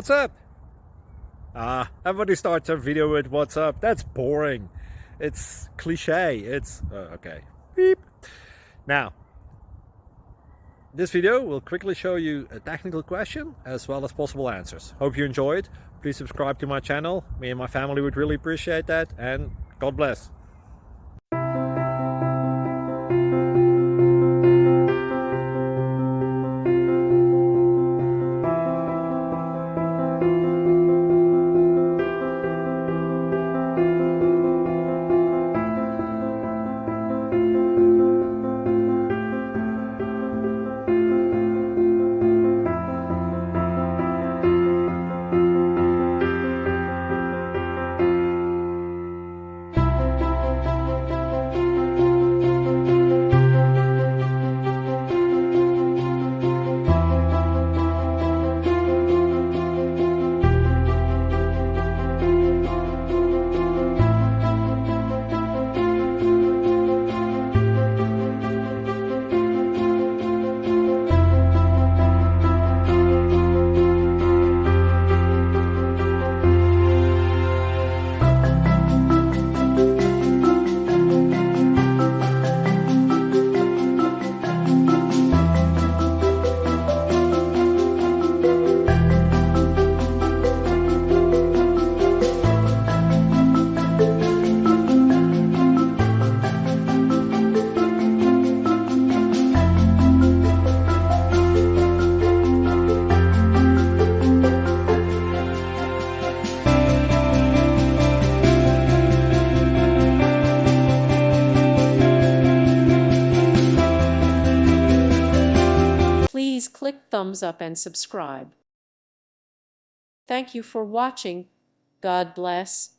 What's up? Everybody starts a video with what's up. That's boring. It's cliche. It's okay. Beep. Now, this video will quickly show you a technical question as well as possible answers. Hope you enjoyed. Please subscribe to my channel. Me and my family would really appreciate that, and God bless. Please click thumbs up and subscribe. Thank you for watching. God bless.